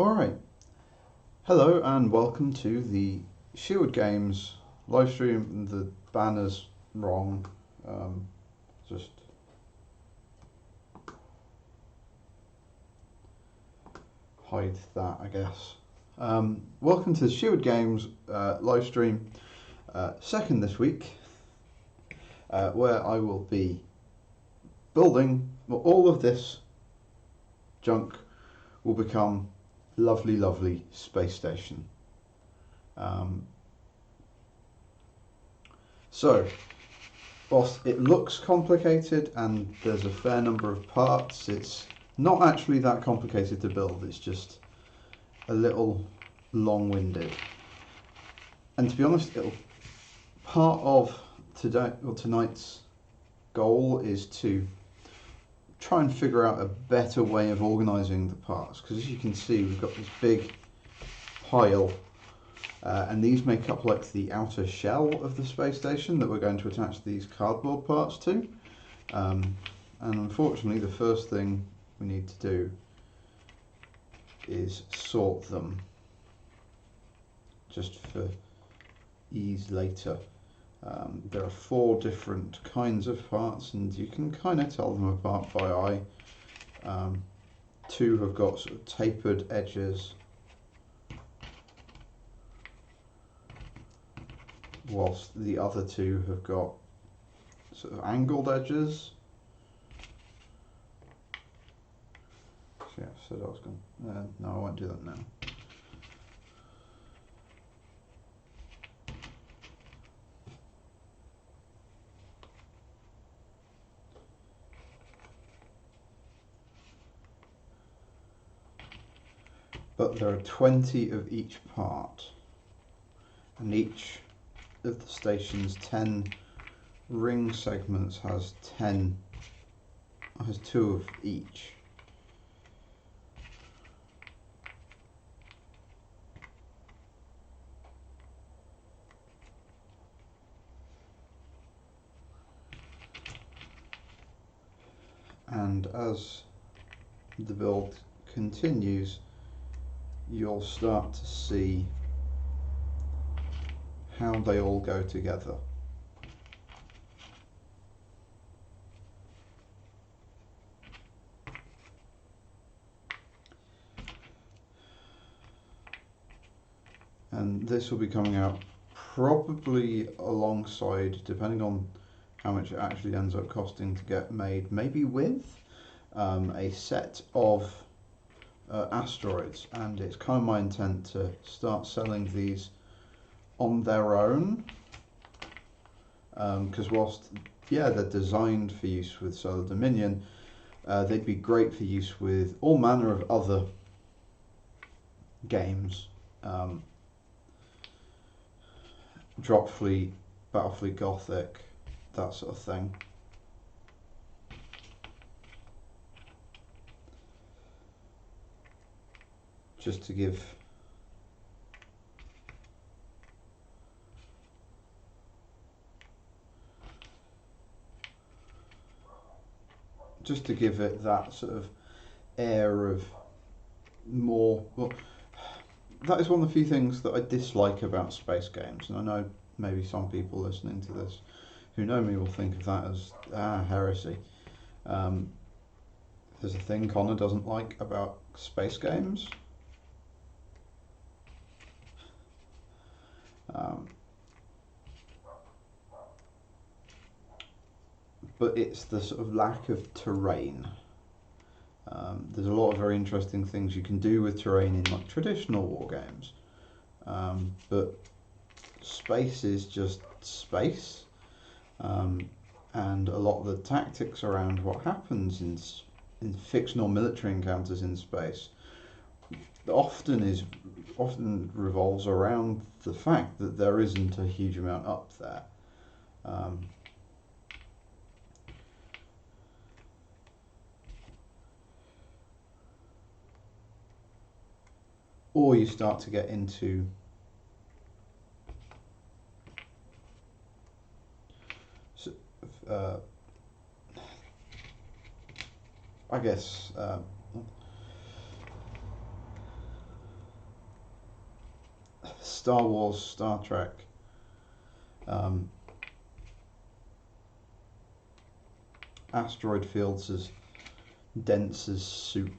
Alright, hello and welcome to the Shearwood Games live stream. The banner's wrong, just hide that, I guess. Welcome to the Shearwood Games live stream, second this week, where I will be building, well, all of this junk will become lovely space station. So whilst it looks complicated and there's a fair number of parts, it's not actually that complicated to build. It's just a little long-winded, and to be honest, part of tonight's goal is to try and figure out a better way of organising the parts, because as you can see we've got this big pile, and these make up like the outer shell of the space station that we're going to attach these cardboard parts to, and unfortunately the first thing we need to do is sort them, just for ease later. There are 4 different kinds of parts, and you can kind of tell them apart by eye. 2 have got sort of tapered edges, whilst the other 2 have got sort of angled edges. Yeah, so I was going. No, I won't do that now. But there are 20 of each part, and each of the station's 10 ring segments has 2 of each. And as the build continues, you'll start to see how they all go together. And this will be coming out probably alongside, depending on how much it actually ends up costing to get made, maybe with a set of asteroids, and it's kind of my intent to start selling these on their own, because whilst they're designed for use with Solar Dominion, they'd be great for use with all manner of other games, Dropfleet, Battlefleet Gothic, that sort of thing. Just to give it that sort of air of more, well, that is one of the few things that I dislike about space games, and I know maybe some people listening to this who know me will think of that as heresy. There's a thing Connor doesn't like about space games. But it's the sort of lack of terrain. There's a lot of very interesting things you can do with terrain in like traditional war games, but space is just space, and a lot of the tactics around what happens in fictional military encounters in space often revolves around the fact that there isn't a huge amount up there. Or you start to get into I guess Star Wars, Star Trek. Asteroid fields as dense as soup.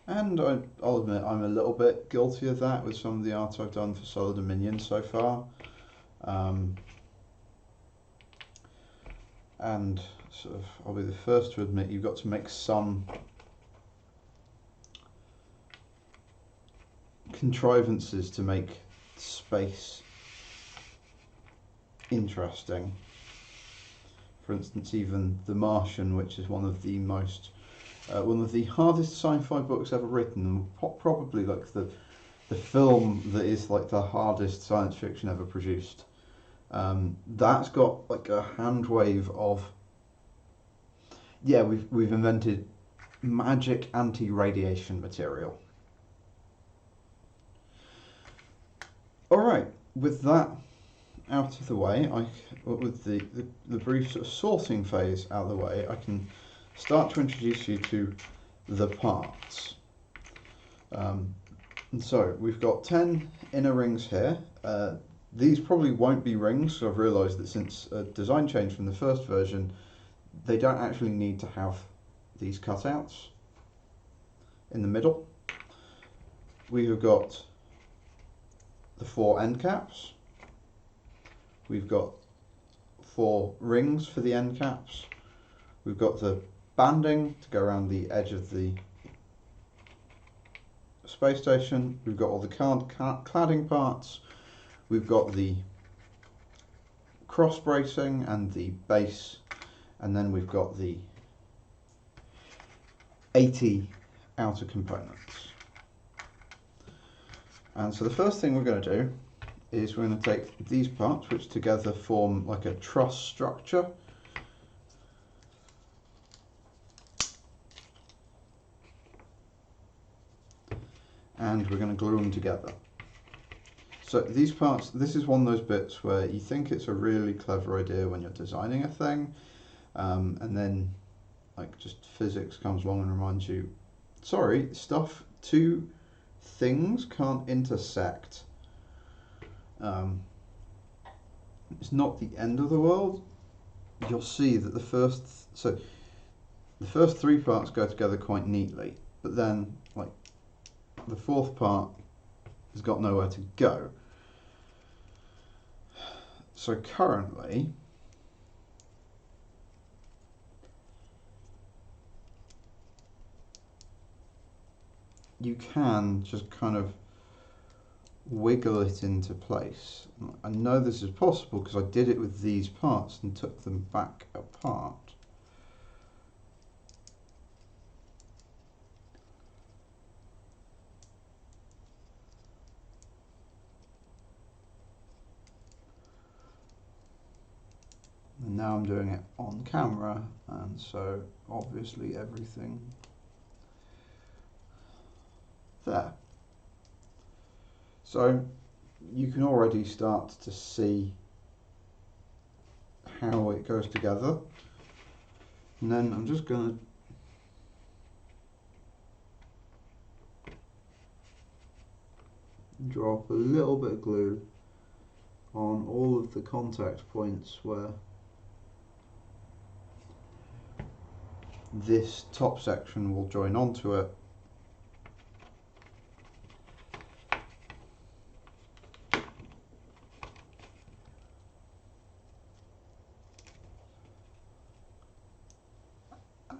And I'll admit I'm a little bit guilty of that with some of the art I've done for Solar Dominion so far. And sort of, I'll be the first to admit you've got to make some contrivances to make space interesting. For instance, even The Martian, which is one of the hardest sci-fi books ever written, probably like the film that is like the hardest science fiction ever produced. That's got like a hand wave of, yeah, we've invented magic anti-radiation material. All right, with that out of the way, with the brief sort of sorting phase out of the way, I can start to introduce you to the parts. And so we've got 10 inner rings here. These probably won't be rings, so I've realised that since a design change from the first version, they don't actually need to have these cutouts in the middle. We have got the 4 end caps. We've got 4 rings for the end caps. We've got the banding to go around the edge of the space station. We've got all the cladding parts. We've got the cross bracing and the base, and then we've got the 80 outer components. And so the first thing we're going to do is we're going to take these parts, which together form like a truss structure. And we're going to glue them together. So these parts, this is one of those bits where you think it's a really clever idea when you're designing a thing, and then like just physics comes along and reminds you, sorry, two things can't intersect. It's not the end of the world. You'll see that the first 3 parts go together quite neatly, but then like the 4th part has got nowhere to go. So currently you can just kind of wiggle it into place. I know this is possible because I did it with these parts and took them back apart. And now I'm doing it on camera, and so obviously everything there. So you can already start to see how it goes together. And then I'm just going to drop a little bit of glue on all of the contact points where this top section will join onto it.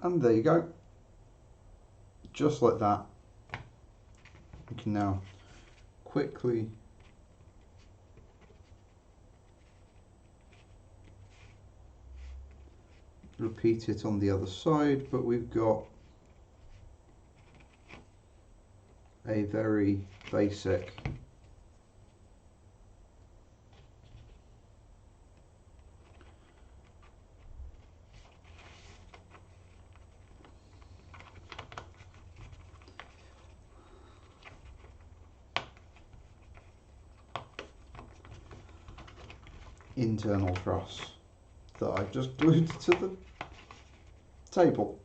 And there you go. Just like that. You can now quickly repeat it on the other side, but we've got a very basic internal truss that I've just glued to the table.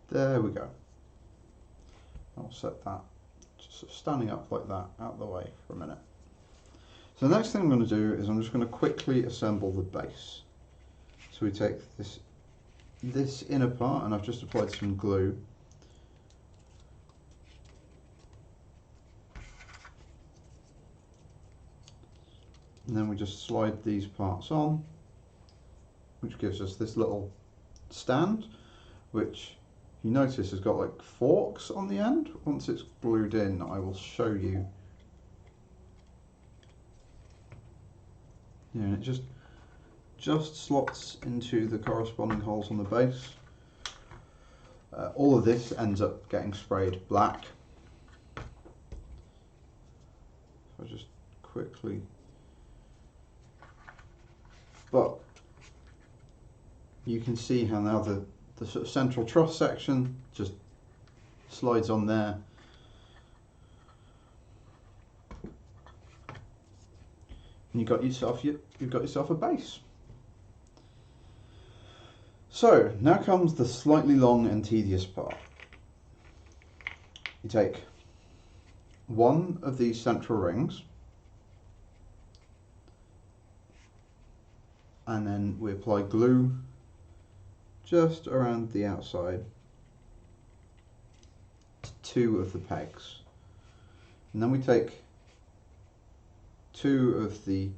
There we go. I'll set that just sort of standing up like that out of the way for a minute. So the next thing I'm going to do is I'm just going to quickly assemble the base. So we take this inner part, and I've just applied some glue. And then we just slide these parts on, which gives us this little stand, which you notice has got like forks on the end. Once it's glued in, I will show you. Yeah, and it just slots into the corresponding holes on the base. All of this ends up getting sprayed black. So just quickly, but you can see how now the sort of central truss section just slides on there. And you've got yourself a base. So now comes the slightly long and tedious part. You take one of these central rings, and then we apply glue just around the outside to two of the pegs. And then we take two of the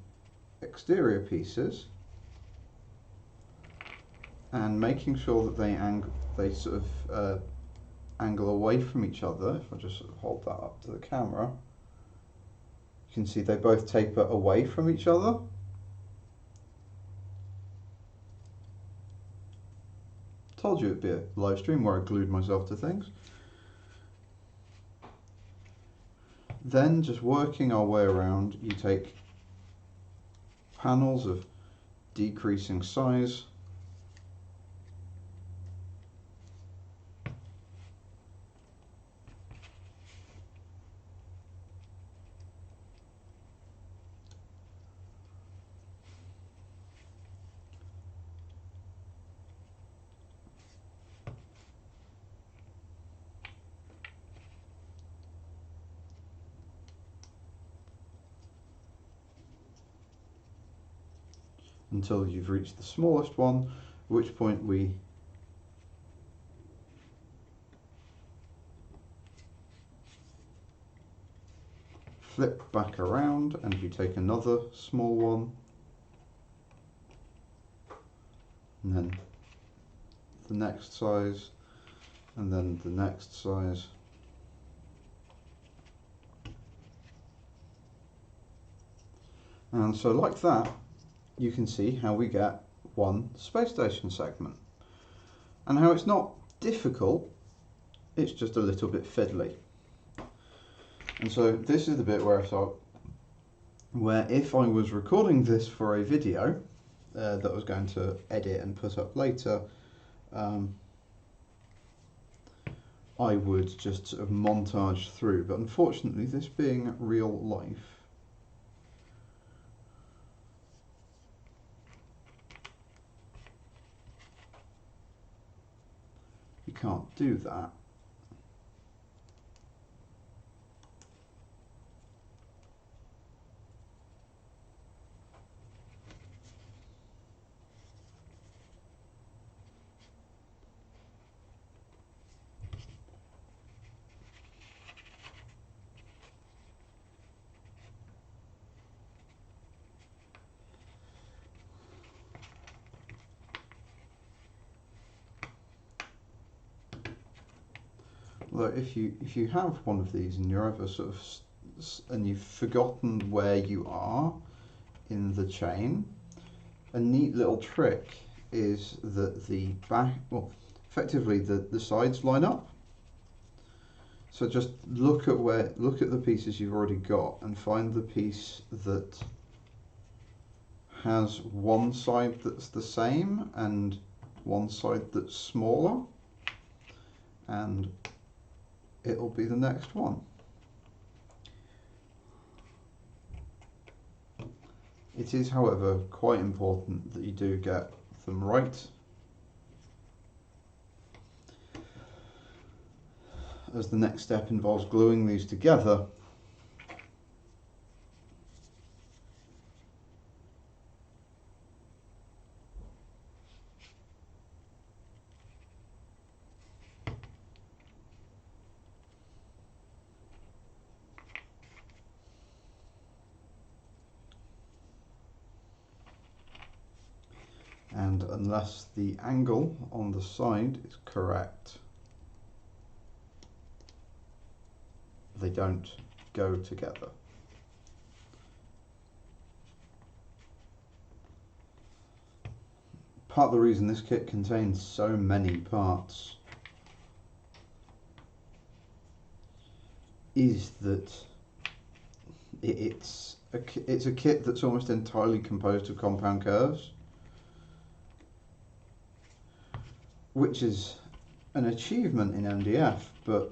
exterior pieces, and making sure that they sort of angle away from each other. If I just sort of hold that up to the camera, you can see they both taper away from each other. Told you it'd be a live stream where I glued myself to things. Then, just working our way around, you take panels of decreasing size, until you've reached the smallest one, at which point we flip back around, and you take another small one, and then the next size, and then the next size. And so like that, you can see how we get one space station segment, and how it's not difficult, it's just a little bit fiddly. And so this is the bit where I thought, where if I was recording this for a video that I was going to edit and put up later, I would just sort of montage through, but unfortunately, this being real life, you can't do that. Although if you have one of these and you're ever sort of and you've forgotten where you are in the chain, a neat little trick is that the back, well, effectively the sides line up. So just look at the pieces you've already got and find the piece that has one side that's the same and one side that's smaller, and it'll be the next one. It is, however, quite important that you do get them right. as the next step involves gluing these together. And unless the angle on the side is correct, they don't go together. Part of the reason this kit contains so many parts is that it's a kit that's almost entirely composed of compound curves, which is an achievement in MDF, but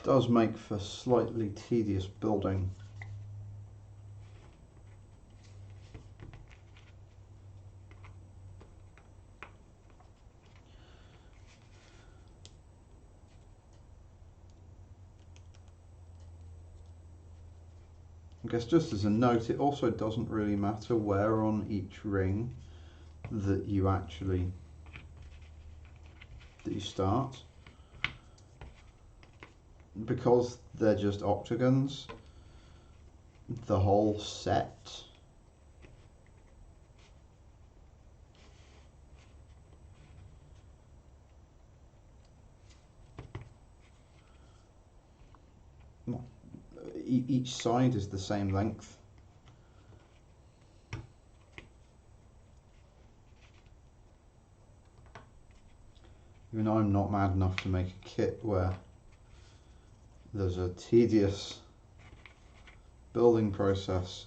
does make for slightly tedious building. I guess just as a note, it also doesn't really matter where on each ring that you start, because they're just octagons. The whole set each side is the same length. Even though I'm not mad enough to make a kit where there's a tedious building process,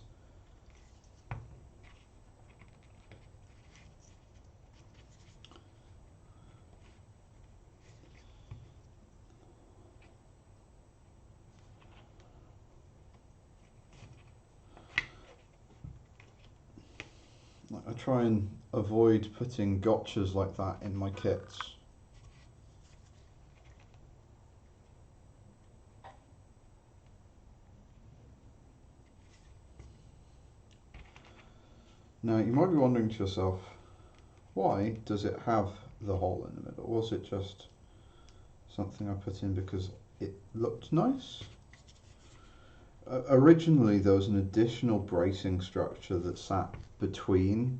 I try and avoid putting gotchas like that in my kits. Now you might be wondering to yourself, why does it have the hole in the middle? Was it just something I put in because it looked nice? Originally there was an additional bracing structure that sat between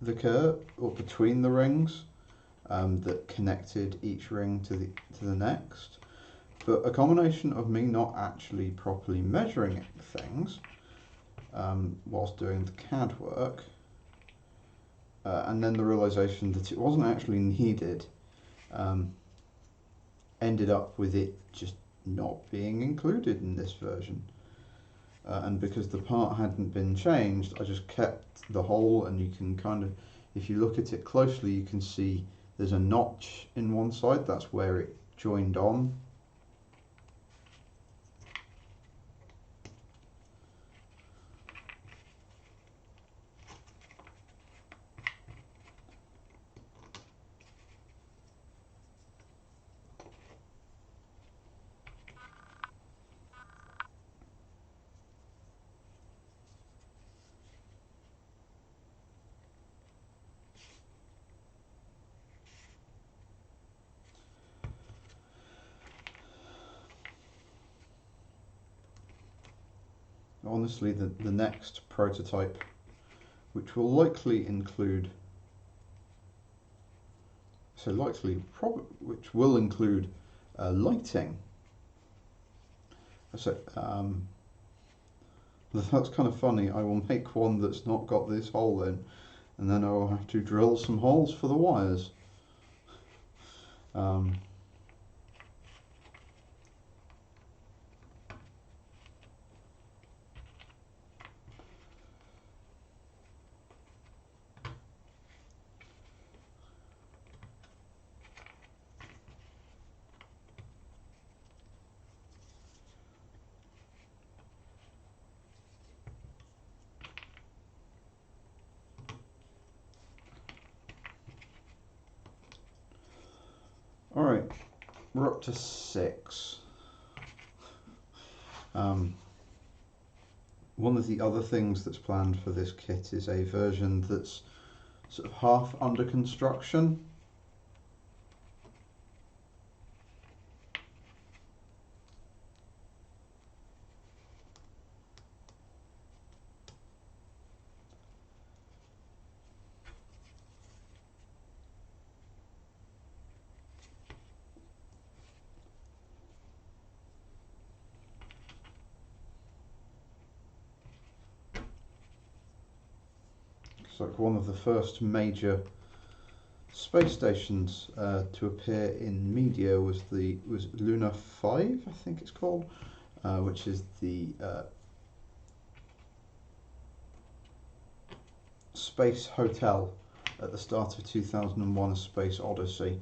the curve, or between the rings, that connected each ring to the next. But a combination of me not actually properly measuring things whilst doing the CAD work, and then the realization that it wasn't actually needed, ended up with it just not being included in this version. And because the part hadn't been changed, I just kept the hole, and you can kind of, if you look at it closely, you can see there's a notch in one side. That's where it joined on. Honestly, the next prototype, which will likely include, which will include lighting. So that's kind of funny. I will make one that's not got this hole in, and then I will have to drill some holes for the wires. Um, Alright, we're up to 6. One of the other things that's planned for this kit is a version that's sort of half under construction. It's like one of the first major space stations to appear in media was Luna 5, I think it's called, which is the space hotel at the start of 2001: A Space Odyssey.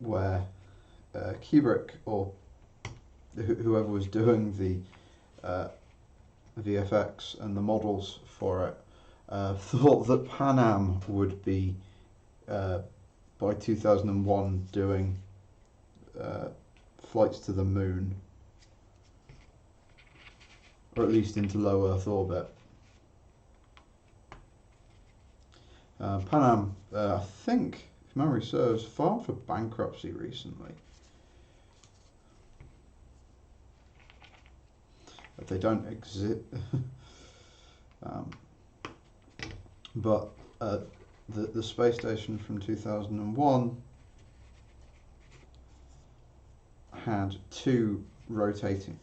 Where Kubrick, or whoever was doing the VFX and the models for it, thought that Pan Am would be by 2001 doing flights to the moon, or at least into low Earth orbit. Pan Am, I think, if memory serves, filed for bankruptcy recently. But they don't exist. But the space station from 2001 had 2 rotating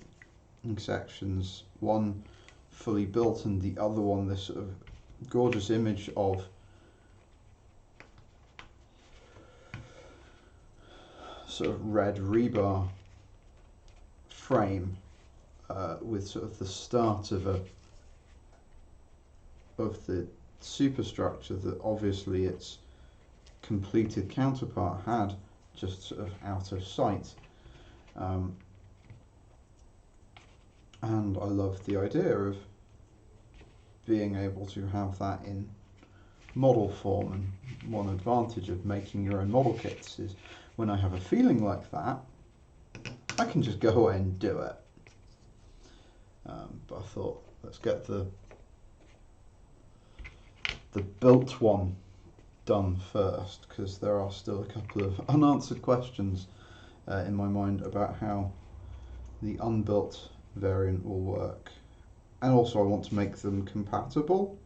sections, one fully built and the other one this sort of gorgeous image of sort of red rebar frame with sort of the start of the superstructure that obviously its completed counterpart had, just sort of out of sight. And I love the idea of being able to have that in model form, and one advantage of making your own model kits is when I have a feeling like that, I can just go away and do it. But I thought, let's get the built one done first, because there are still a couple of unanswered questions in my mind about how the unbuilt variant will work, and also I want to make them compatible.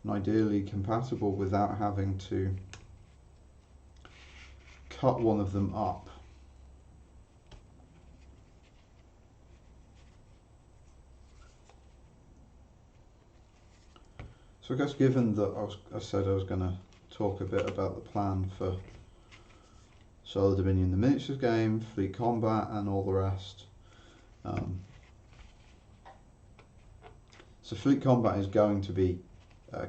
And ideally compatible without having to cut one of them up. So I guess, given that I said I was going to talk a bit about the plan for Solar Dominion, the miniatures game, Fleet Combat and all the rest. So Fleet Combat is going to be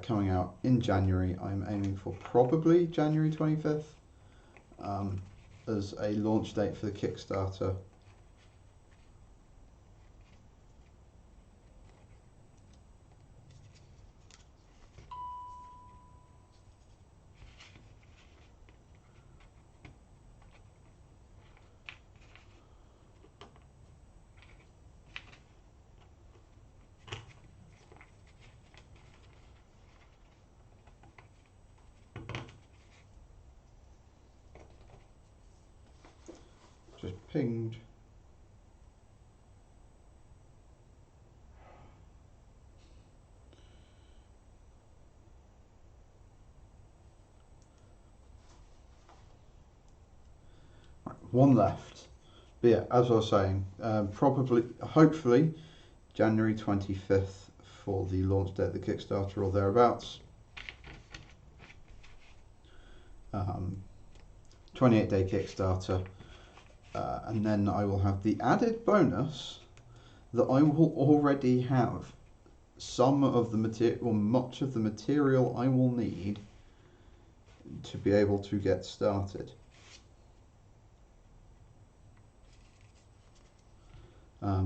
coming out in January. I'm aiming for probably January 25th as a launch date for the Kickstarter. Just pinged. Right, one left. But yeah, as I was saying, probably, hopefully, January 25th for the launch date of the Kickstarter or thereabouts. 28-day Kickstarter, and then I will have the added bonus that I will already have some of the material, or much of the material I will need to be able to get started.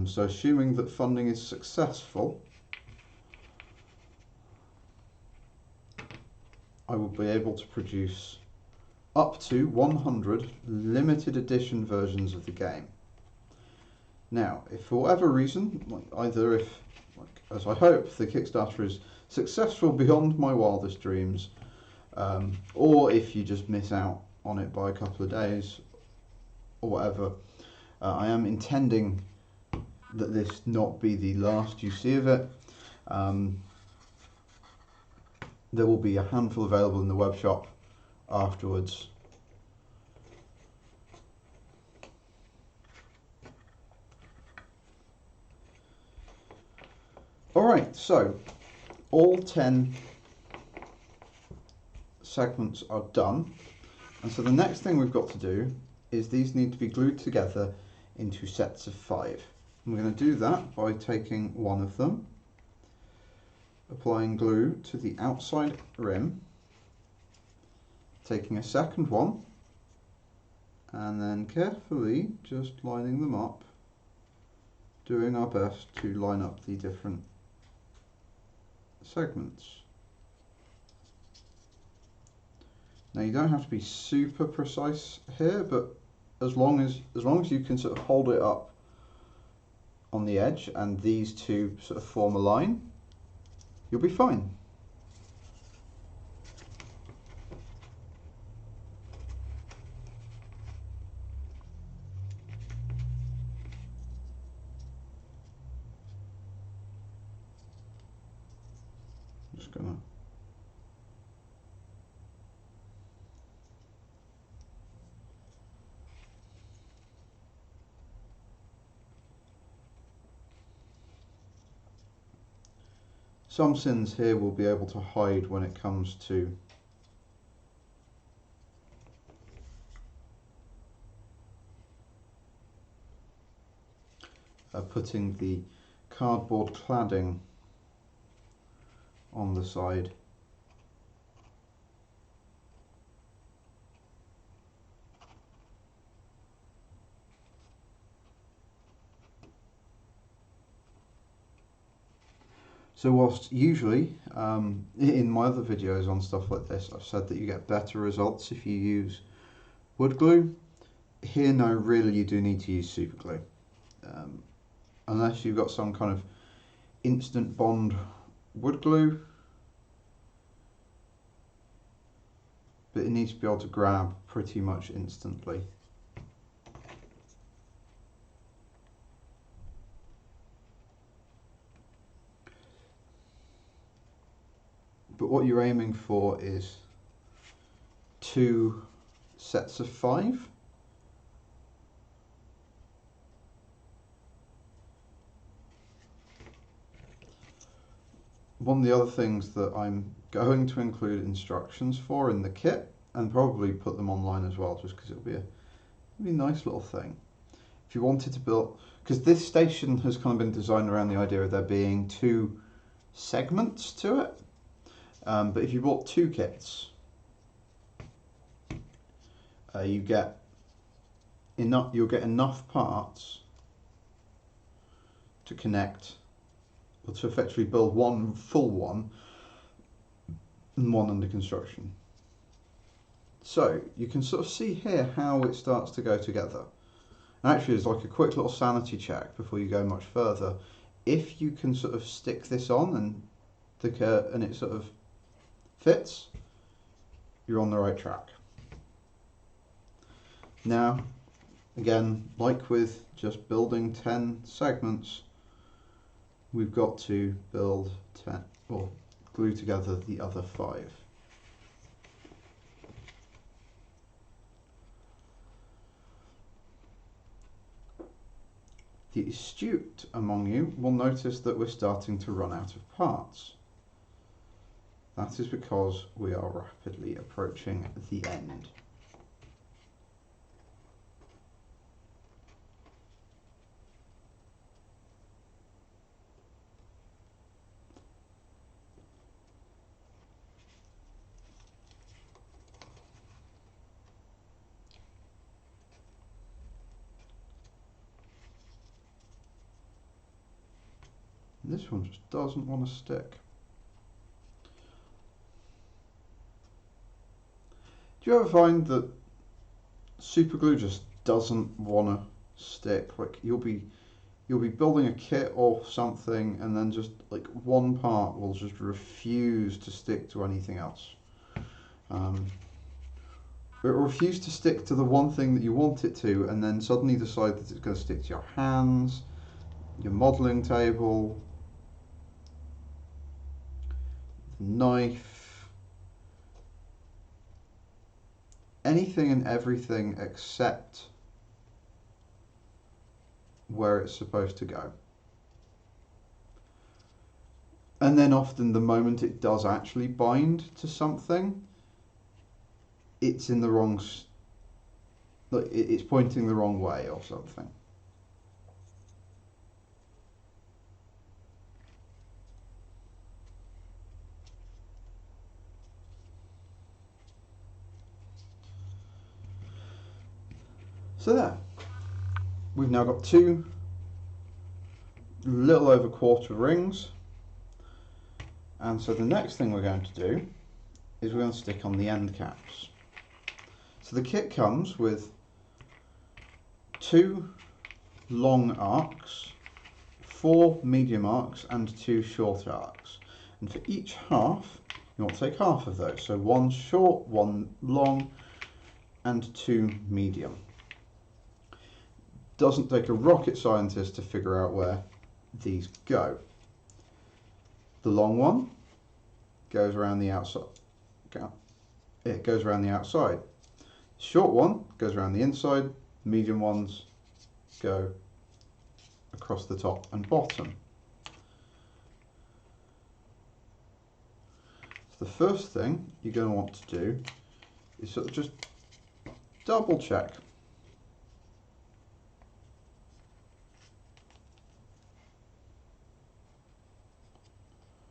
So assuming that funding is successful, I will be able to produce up to 100 limited edition versions of the game. Now, if for whatever reason, either if, as I hope, the Kickstarter is successful beyond my wildest dreams, or if you just miss out on it by a couple of days, or whatever, I am intending that this not be the last you see of it. There will be a handful available in the web shop afterwards. Alright, so all 10 segments are done, and so the next thing we've got to do is these need to be glued together into sets of 5. I'm going to do that by taking one of them, applying glue to the outside rim, taking a second one, and then carefully just lining them up, doing our best to line up the different segments. Now you don't have to be super precise here, but as long as you can sort of hold it up on the edge and these two sort of form a line, you'll be fine. Just gonna some sins here we'll be able to hide when it comes to putting the cardboard cladding on the side. So whilst usually in my other videos on stuff like this I've said that you get better results if you use wood glue, here no, really you do need to use super glue. Unless you've got some kind of instant bond wood glue, but it needs to be able to grab pretty much instantly. But what you're aiming for is 2 sets of 5. One of the other things that I'm going to include instructions for in the kit, and probably put them online as well, just because it'll be a nice little thing. If you wanted to build, because this station has kind of been designed around the idea of there being 2 segments to it, but if you bought 2 kits, you'll get enough parts to connect, or to effectively build one full one and one under construction. So you can sort of see here how it starts to go together. And actually, it's like a quick little sanity check before you go much further. If you can sort of stick this on and it sort of fits, you're on the right track. Now, again, like with just building 10 segments, we've got to build 10, or glue together the other 5. The astute among you will notice that we're starting to run out of parts. That is because we are rapidly approaching the end. This one just doesn't want to stick. Do you ever find that super glue just doesn't want to stick? Like you'll be building a kit or something, and then just like one part will just refuse to stick to anything else. It will refuse to stick to the one thing that you want it to, and then suddenly decide that it's going to stick to your hands, your modelling table, the knife, anything and everything except where it's supposed to go. And then often the moment it does actually bind to something, it's in the wrong, like it's pointing the wrong way or something. So there, we've now got two little over quarter rings, and so the next thing we're going to do is we're going to stick on the end caps. So the kit comes with 2 long arcs, 4 medium arcs and 2 short arcs, and for each half you want to take half of those, so 1 short, 1 long and 2 medium. Doesn't take a rocket scientist to figure out where these go. The long one goes around the outside. It goes around the outside. The short one goes around the inside. The medium ones go across the top and bottom. So the first thing you're going to want to do is sort of just double check.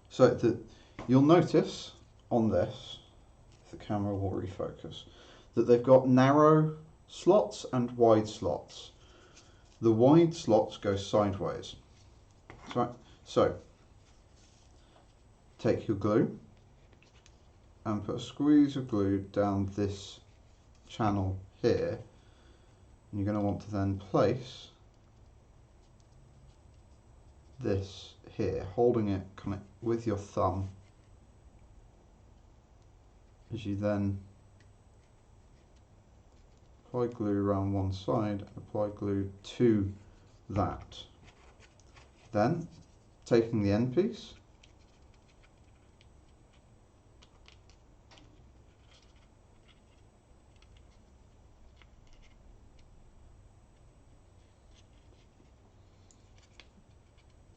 So that you'll notice on this, if the camera will refocus, that they've got narrow slots and wide slots. The wide slots go sideways. So take your glue and put a squeeze of glue down this channel here, and you're going to want to then place this here, holding it kind of with your thumb as you then apply glue around one side and apply glue to that. Then taking the end piece,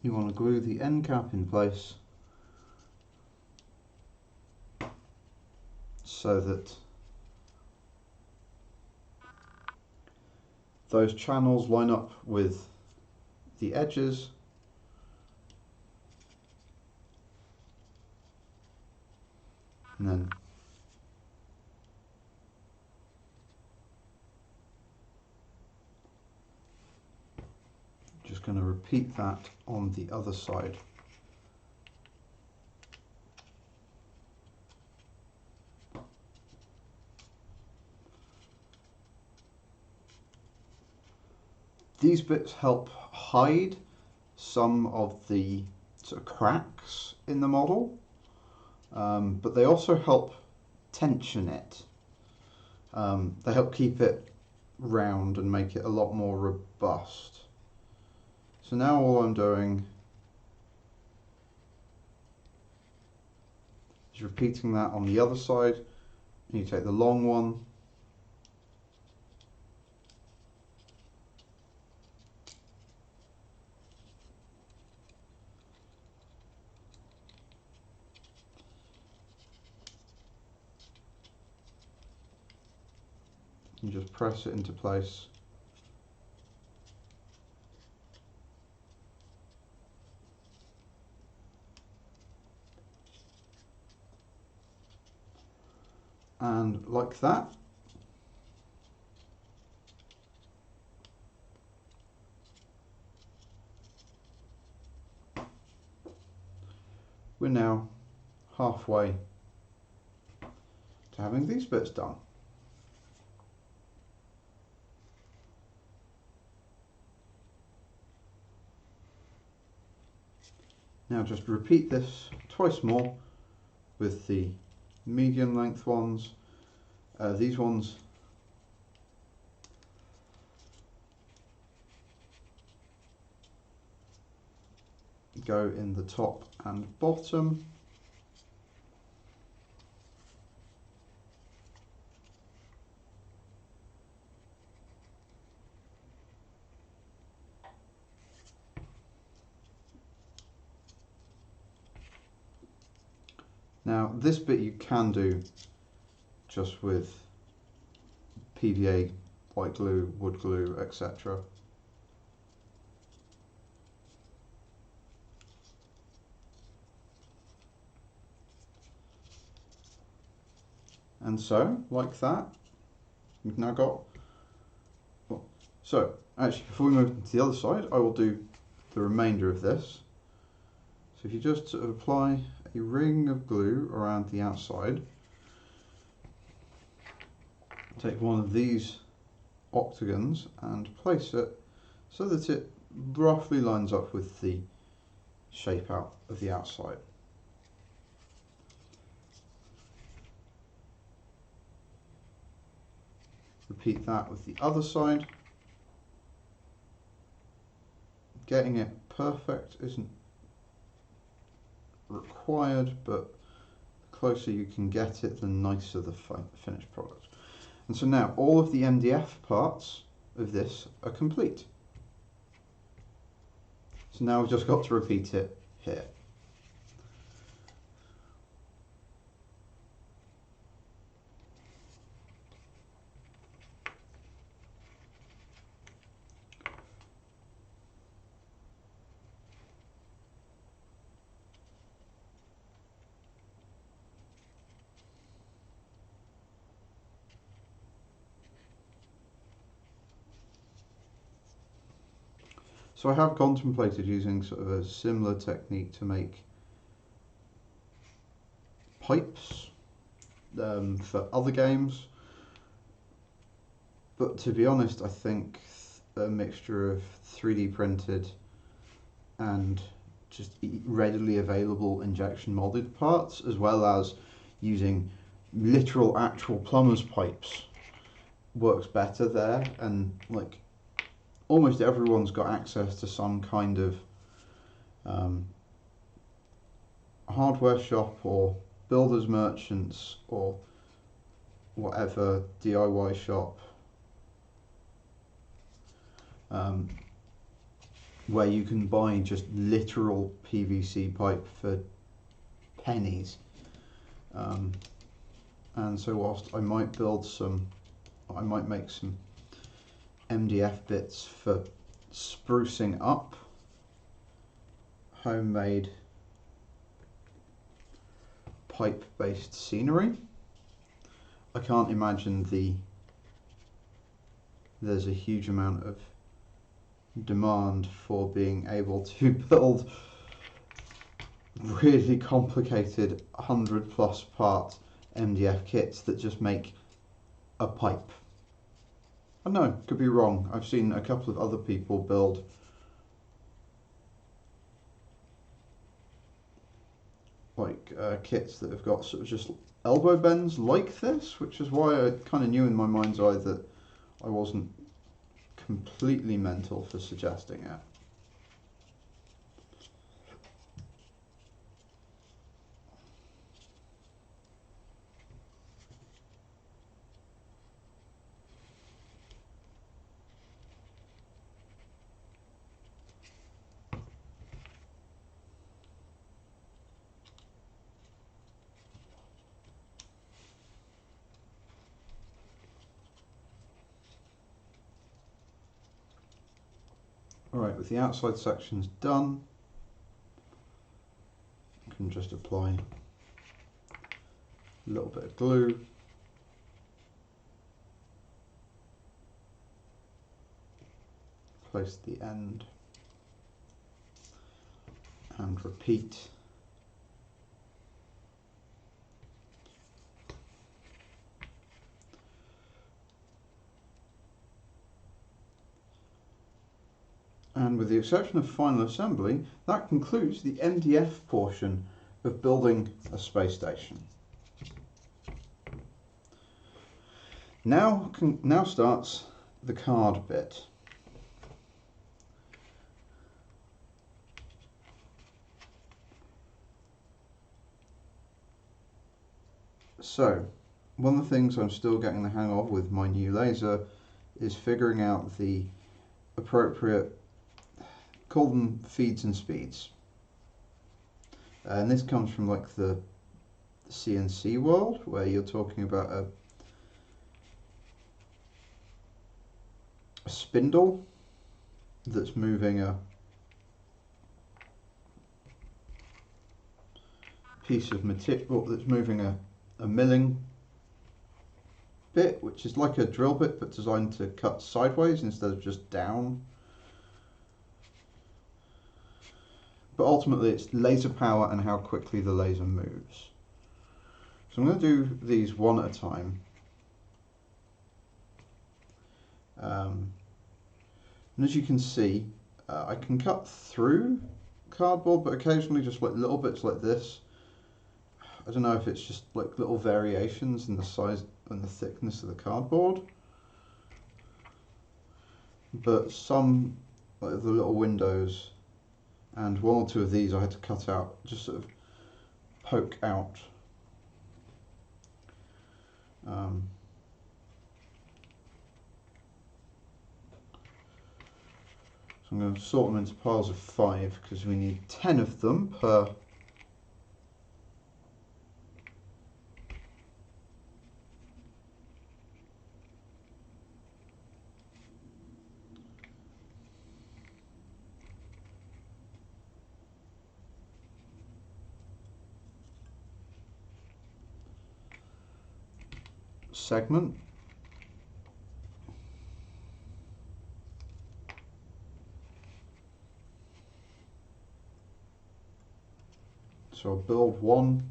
you want to glue the end cap in place so that those channels line up with the edges, and then just going to repeat that on the other side. These bits help hide some of the sort of cracks in the model, but they also help tension it. They help keep it round and make it a lot more robust. So now all I'm doing is repeating that on the other side. And you take the long one, and just press it into place. And like that. We're now halfway to having these bits done. Now just repeat this twice more with the medium length ones. These ones go in the top and bottom. Now this bit you can do just with PVA, white glue, wood glue, etc. And so, like that, we've now got... So, actually, before we move to the other side, I will do the remainder of this. So if you just sort of apply a ring of glue around the outside, take one of these octagons and place it so that it roughly lines up with the shape out of the outside. Repeat that with the other side. Getting it perfect isn't required, but the closer you can get it, the nicer the finished product. And so now all of the MDF parts of this are complete. So now we've just got to repeat it here. So I have contemplated using sort of a similar technique to make pipes for other games, but to be honest, I think a mixture of 3D printed and just readily available injection molded parts, as well as using literal actual plumber's pipes, works better there. And like almost everyone's got access to some kind of hardware shop or builders merchants or whatever DIY shop where you can buy just literal PVC pipe for pennies. And so whilst I might make some MDF bits for sprucing up homemade pipe-based scenery, I can't imagine there's a huge amount of demand for being able to build really complicated 100+ part MDF kits that just make a pipe. I don't know, could be wrong. I've seen a couple of other people build like kits that have got sort of just elbow bends like this, which is why I kind of knew in my mind's eye that I wasn't completely mental for suggesting it. Alright, with the outside sections done, I can just apply a little bit of glue. Place the end and repeat. And with the exception of final assembly, that concludes the MDF portion of building a space station. Now starts the card bit. So, one of the things I'm still getting the hang of with my new laser is figuring out the appropriate, call them feeds and speeds. And this comes from like the CNC world, where you're talking about a spindle that's moving a piece of material, that's moving a milling bit, which is like a drill bit but designed to cut sideways instead of just down. But ultimately it's laser power and how quickly the laser moves. So I'm going to do these one at a time. And as you can see, I can cut through cardboard, but occasionally just like little bits like this. I don't know if it's just like little variations in the size and the thickness of the cardboard, but some, like the little windows and one or two of these, I had to cut out, just sort of poke out. So I'm going to sort them into piles of 5 because we need 10 of them per segment. So I'll build one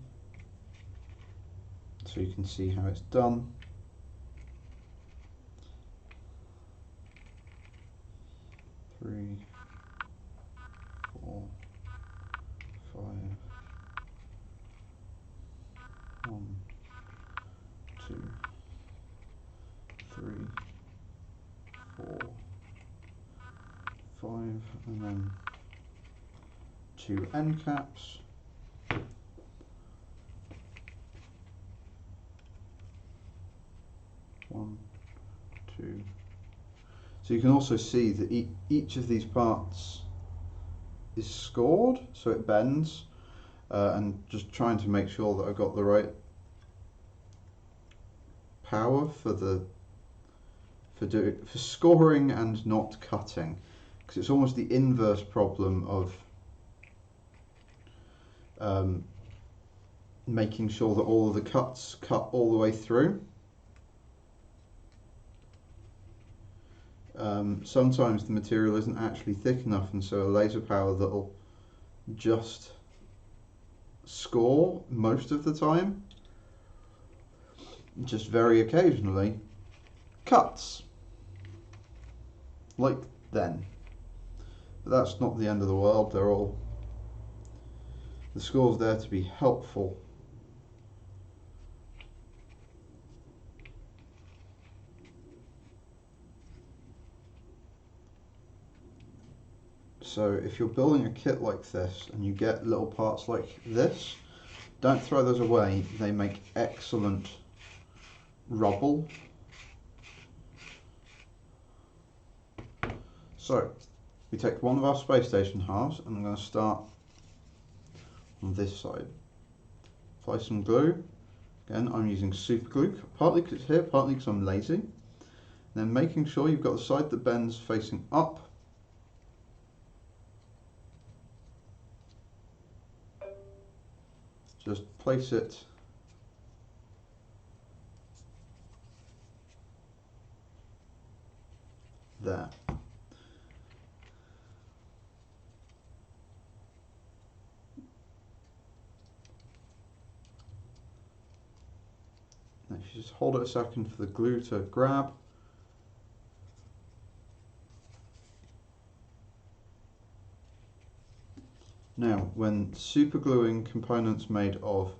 so you can see how it's done. Three, 4, 5, 1, 2, 3, 4, 5, and then 2 end caps. One, 2. So you can also see that each of these parts is scored, so it bends, and just trying to make sure that I've got the right power for scoring and not cutting, because it's almost the inverse problem of making sure that all of the cuts cut all the way through. Sometimes the material isn't actually thick enough, and so a laser power that'll just score most of the time, just very occasionally cuts, like then. But that's not the end of the world. The score's there to be helpful. So if you're building a kit like this and you get little parts like this, don't throw those away. They make excellent rubble. So we take one of our space station halves, and I'm going to start on this side. Apply some glue. Again, I'm using super glue, partly because it's here, partly because I'm lazy. Then making sure you've got the side that bends facing up. just place it there. Now if you just hold it a second for the glue to grab. Now, when super gluing components made of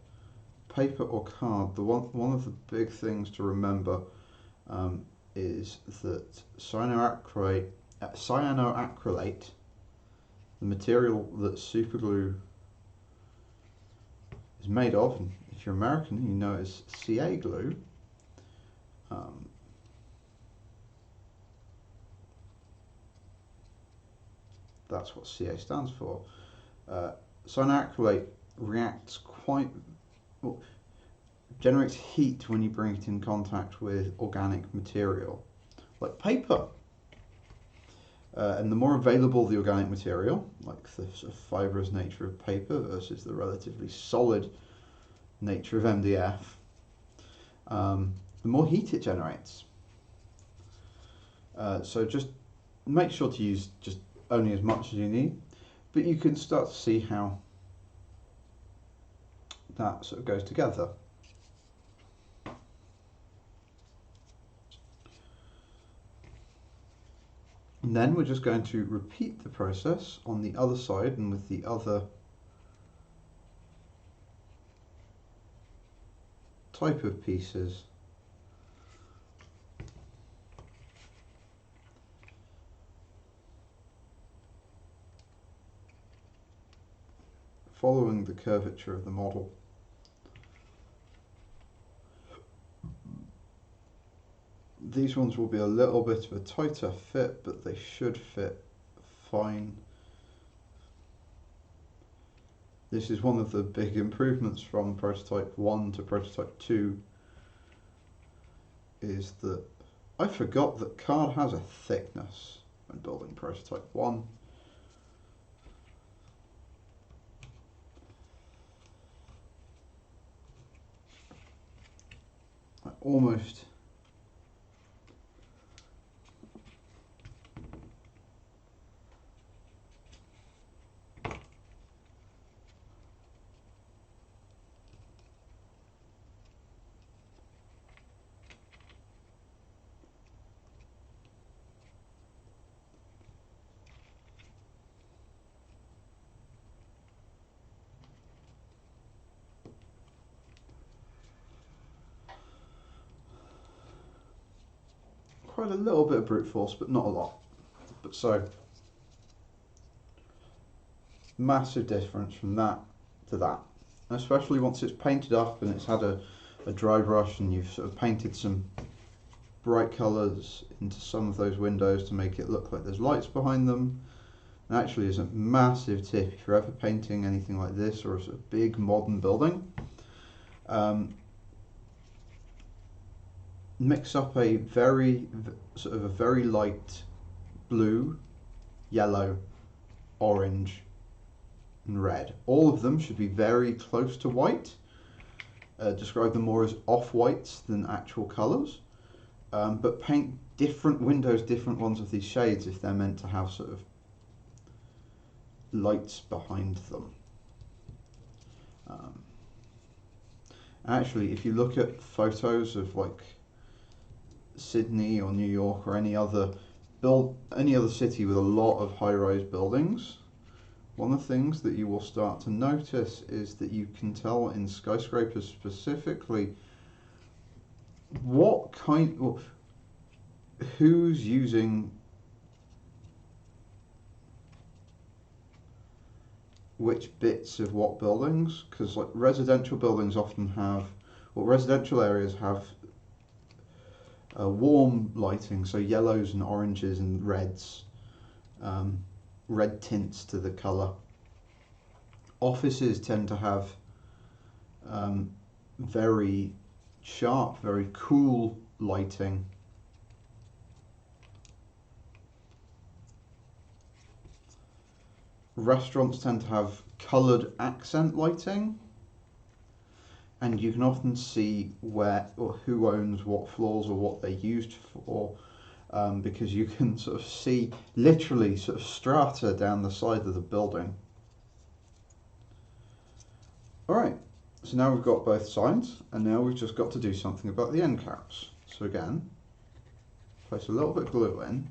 paper or card, one of the big things to remember is that cyanoacrylate, the material that super glue is made of, and if you're American you know it as CA glue, that's what CA stands for. Cyanoacrylate reacts generates heat when you bring it in contact with organic material, like paper. And the more available the organic material, like the sort of fibrous nature of paper versus the relatively solid nature of MDF, the more heat it generates. So just make sure to use just only as much as you need, but you can start to see how that sort of goes together. And then we're just going to repeat the process on the other side and with the other type of pieces. Following the curvature of the model. These ones will be a little bit of a tighter fit, but they should fit fine. This is one of the big improvements from prototype 1 to prototype 2, is that I forgot that card has a thickness when building prototype 1. I almost quite a little bit of brute force, but not a lot. But so, massive difference from that to that, especially once it's painted up and it's had a dry brush and you've sort of painted some bright colours into some of those windows to make it look like there's lights behind them. And actually is a massive tip if you're ever painting anything like this or a sort of big modern building. Mix up a very light blue, yellow, orange and red. All of them should be very close to white. Describe them more as off-whites than actual colours, but paint different windows, different ones of these shades if they're meant to have sort of lights behind them. Actually, if you look at photos of like Sydney or New York or any other city with a lot of high-rise buildings, one of the things that you will start to notice is that you can tell in skyscrapers specifically who's using which bits of what buildings, because like residential buildings often have, or residential areas have warm lighting, so yellows and oranges and reds, red tints to the colour. Offices tend to have very sharp, very cool lighting. Restaurants tend to have coloured accent lighting. and you can often see where or who owns what floors or what they're used for, because you can sort of see literally sort of strata down the side of the building. Alright, so now we've got both sides, and now we've just got to do something about the end caps. So again, place a little bit of glue in.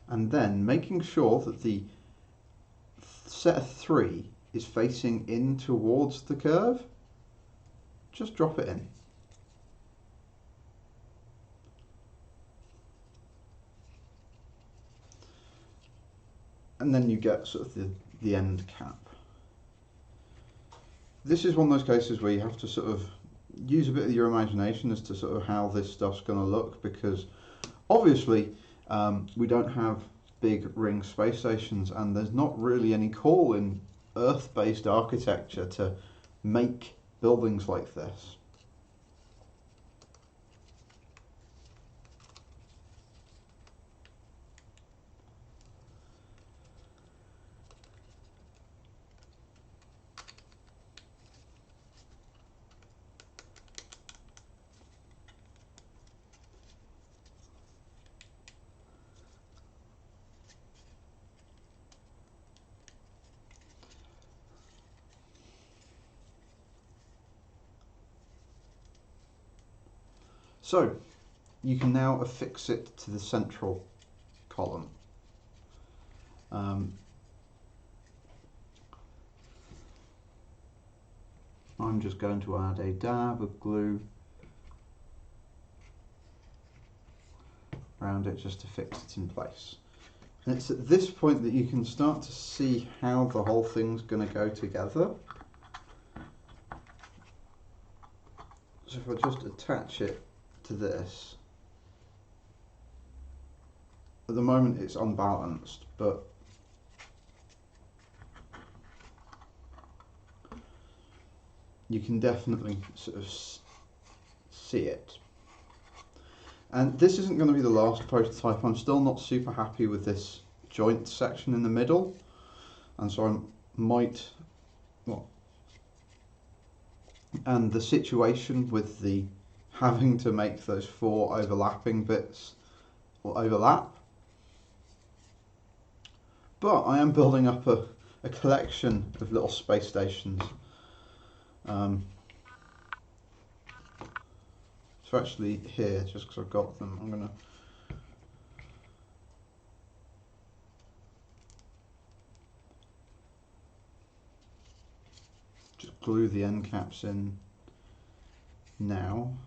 And then making sure that the set of 3 is facing in towards the curve, just drop it in. And then you get sort of the end cap. This is one of those cases where you have to sort of use a bit of your imagination as to sort of how this stuff's going to look, because obviously we don't have big ring space stations, and there's not really any call in Earth-based architecture to make buildings like this. So you can now affix it to the central column. I'm just going to add a dab of glue around it just to fix it in place. And it's at this point that you can start to see how the whole thing's going to go together. So if I just attach it to this, at the moment it's unbalanced, but you can definitely sort of see it. And this isn't going to be the last prototype. I'm still not super happy with this joint section in the middle, and so I might, well, and the situation with the having to make those 4 overlapping bits will overlap. But I am building up a collection of little space stations. So actually here, just because I've got them, I'm going to just glue the end caps in now.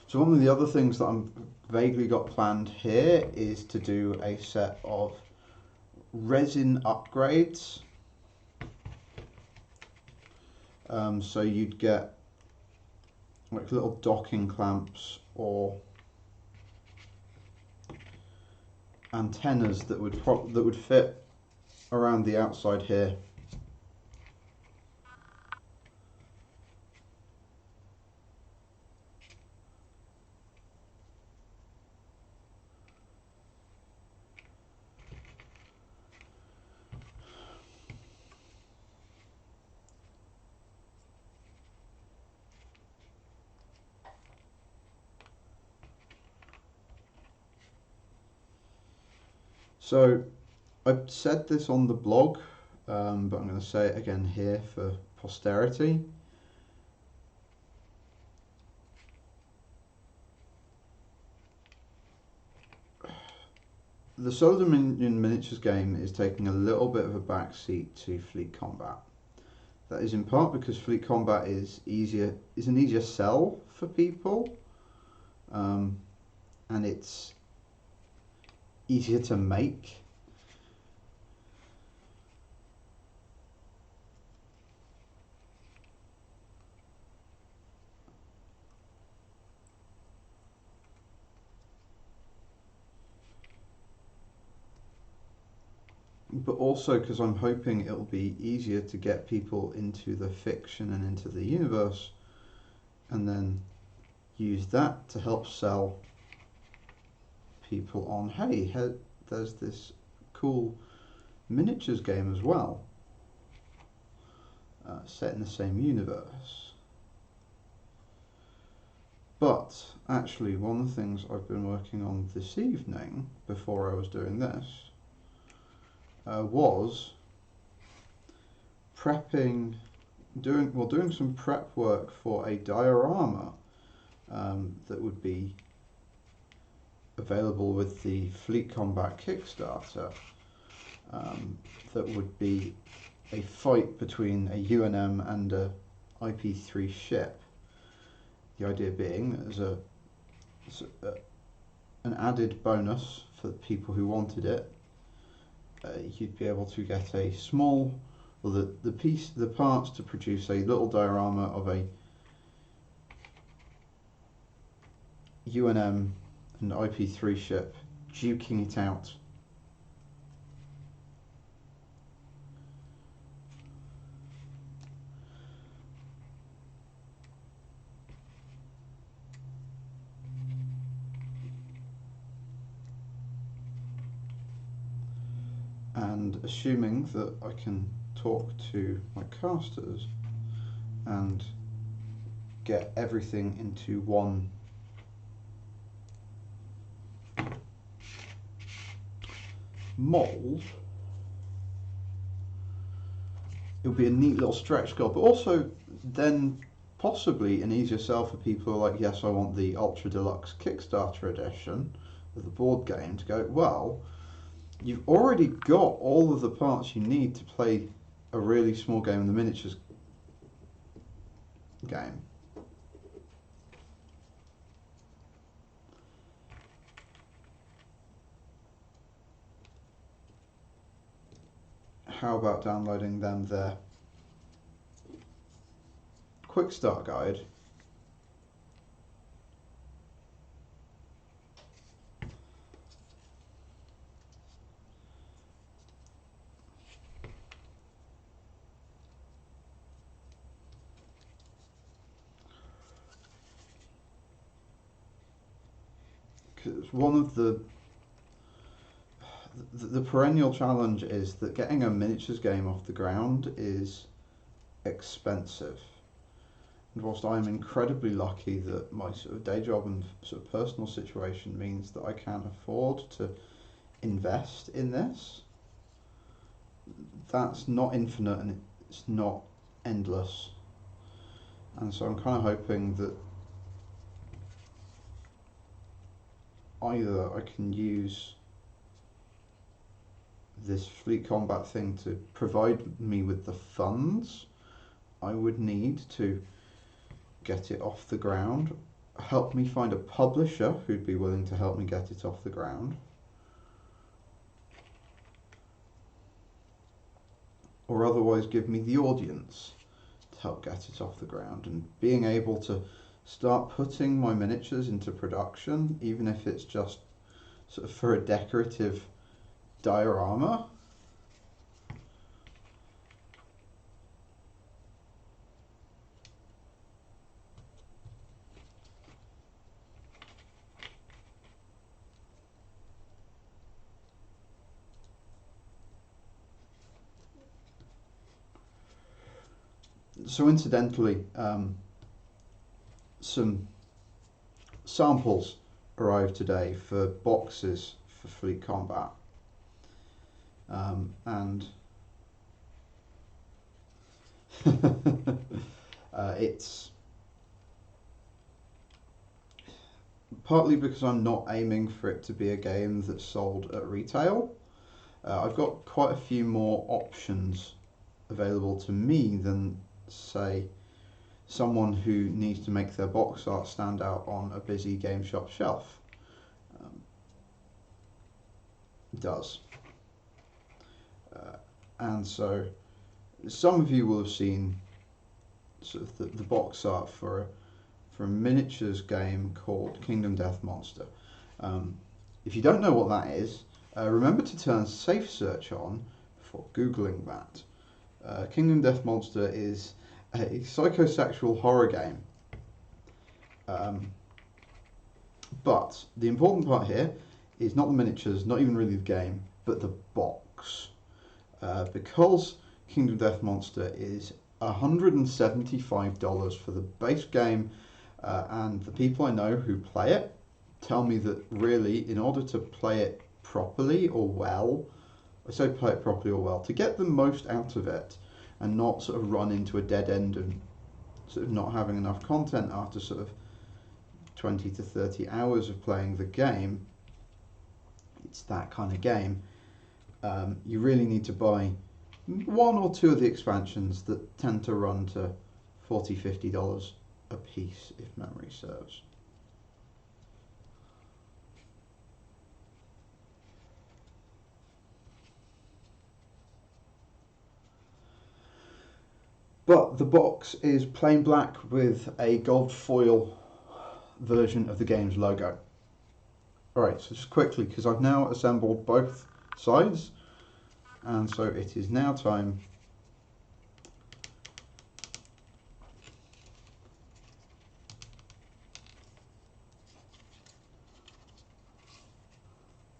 So one of the other things that I'm vaguely got planned here is to do a set of resin upgrades. So you'd get like little docking clamps or antennas that would fit around the outside here. So I've said this on the blog, but I'm going to say it again here for posterity. The Solar Dominion Miniatures game is taking a little bit of a backseat to Fleet Combat. That is in part because Fleet Combat is an easier sell for people, and it's easier to make. but also because I'm hoping it'll be easier to get people into the fiction and into the universe, and then use that to help sell people on, hey, there's this cool miniatures game as well, set in the same universe. But actually, one of the things I've been working on this evening before I was doing this was doing some prep work for a diorama that would be available with the Fleet Combat Kickstarter. That would be a fight between a UNM and a IP3 ship. The idea being that as an added bonus for people who wanted it, you'd be able to get a small, well, the parts to produce a little diorama of a UNM and IP3 ship duking it out. And assuming that I can talk to my casters and get everything into one mold, it'll be a neat little stretch goal, but also then possibly an easier sell for people who are like, yes, I want the Ultra Deluxe Kickstarter edition of the board game, to go, well, you've already got all of the parts you need to play a really small game in the miniatures game. How about downloading them their quick start guide? Because one of the perennial challenge is that getting a miniatures game off the ground is expensive. And whilst I'm incredibly lucky that my sort of day job and sort of personal situation means that I can afford to invest in this, that's not infinite and it's not endless. And so I'm kind of hoping that either I can use this fleet combat thing to provide me with the funds I would need to get it off the ground, help me find a publisher who'd be willing to help me get it off the ground, or otherwise give me the audience to help get it off the ground. And being able to start putting my miniatures into production, even if it's just sort of for a decorative diorama, so incidentally, some samples arrived today for boxes for Fleet Combat, and it's partly because I'm not aiming for it to be a game that's sold at retail. I've got quite a few more options available to me than, say, someone who needs to make their box art stand out on a busy game shop shelf does. And so some of you will have seen sort of the box art for a miniatures game called Kingdom Death Monster. If you don't know what that is, remember to turn Safe Search on, for Googling that. Kingdom Death Monster is a psychosexual horror game. But the important part here is not the miniatures, not even really the game, but the box. Because Kingdom Death Monster is $175 for the base game, and the people I know who play it tell me that really, in order to play it properly or well, I say play it properly or well, to get the most out of it and not sort of run into a dead end and sort of not having enough content after sort of 20 to 30 hours of playing the game, it's that kind of game, you really need to buy one or two of the expansions that tend to run to $40, $50 a piece if memory serves. But the box is plain black with a gold foil version of the game's logo. Alright, so just quickly, because I've now assembled both sides, and so it is now time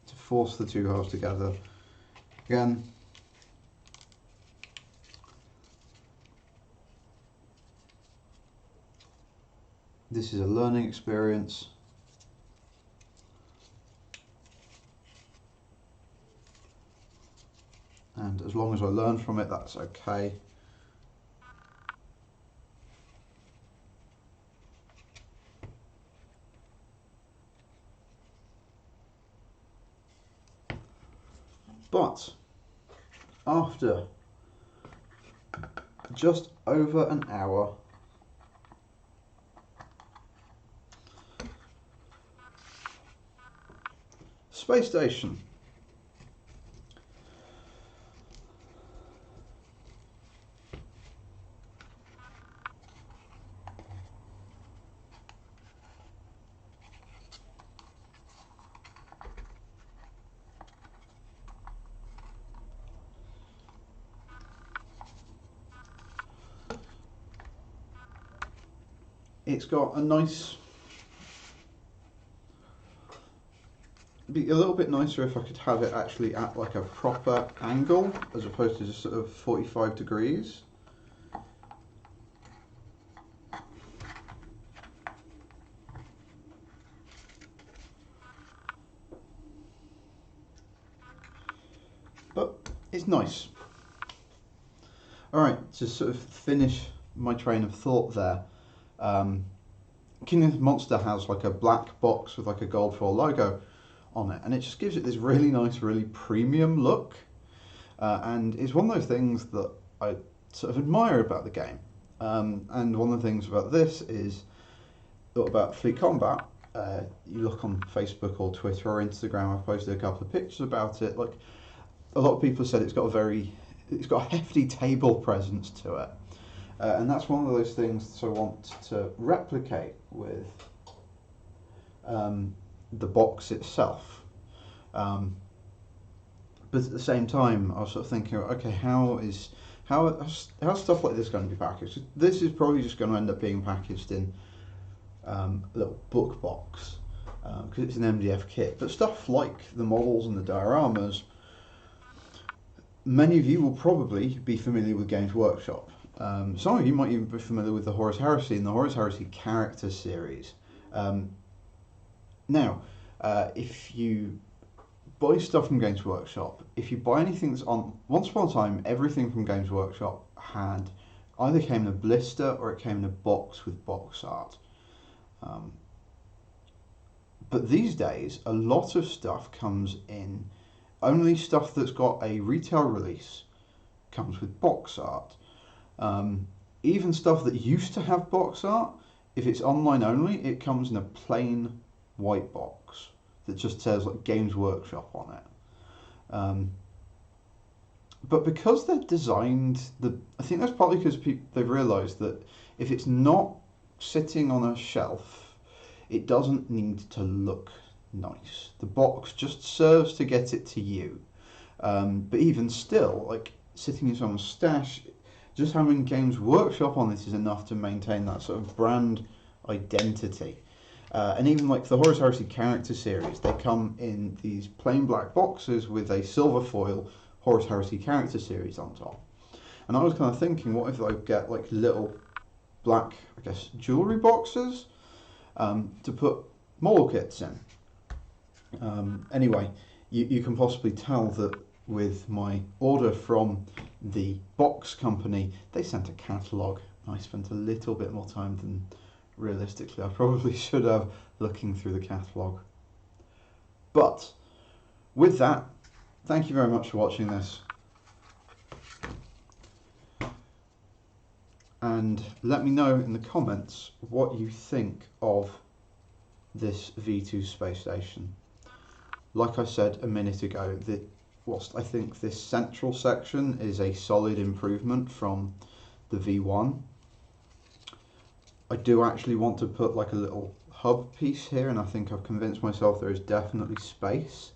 to force the two halves together. Again, this is a learning experience. And as long as I learn from it, that's okay. But after just over an hour, Space Station. It's got a nice, be a little bit nicer if I could have it actually at like a proper angle as opposed to just sort of 45 degrees. But it's nice. Alright, to sort of finish my train of thought there, Kingdom Monster has like a black box with like a gold foil logo on it, and it just gives it this really nice, really premium look, and it's one of those things that I sort of admire about the game. And one of the things about this is about Fleet Combat. You look on Facebook or Twitter or Instagram, I've posted a couple of pictures about it. Like, a lot of people said it's got a hefty table presence to it. And that's one of those things that I want to replicate with the box itself. But at the same time, I was sort of thinking, okay, how's stuff like this going to be packaged? This is probably just going to end up being packaged in a little book box because it's an MDF kit. But stuff like the models and the dioramas, many of you will probably be familiar with Games Workshop. Some of you might even be familiar with the Horus Heresy and the Horus Heresy character series. Now, if you buy stuff from Games Workshop, if you buy anything that's on, once upon a time, everything from Games Workshop had either came in a blister or it came in a box with box art. But these days, a lot of stuff comes in, only stuff that's got a retail release comes with box art. Even stuff that used to have box art, if it's online only, it comes in a plain white box that just says like Games Workshop on it. But because they're designed, I think that's partly because they've realised that if it's not sitting on a shelf, it doesn't need to look nice. The box just serves to get it to you. But even still, like sitting in someone's stash, just having Games Workshop on this is enough to maintain that sort of brand identity. And even like the Horus Heresy character series, they come in these plain black boxes with a silver foil Horus Heresy character series on top. And I was kind of thinking, what if I get like little black, I guess, jewellery boxes to put model kits in. Anyway, you can possibly tell that with my order from the box company, they sent a catalogue. I spent a little bit more time than realistically I probably should have looking through the catalogue. But with that, thank you very much for watching this. And let me know in the comments what you think of this V2 space station. Like I said a minute ago, whilst I think this central section is a solid improvement from the V1, I do actually want to put like a little hub piece here, and I think I've convinced myself there is definitely space.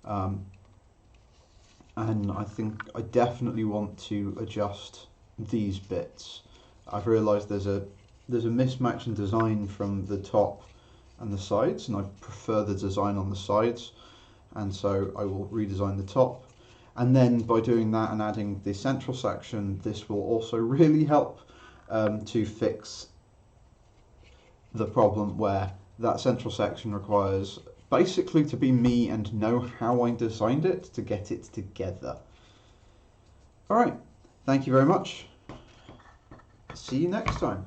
And I think I definitely want to adjust these bits. I've realised there's a mismatch in design from the top and the sides, and I prefer the design on the sides, and so I will redesign the top. And then by doing that and adding the central section, this will also really help to fix the problem where that central section requires basically to be me and know how I designed it to get it together. Alright, thank you very much. See you next time.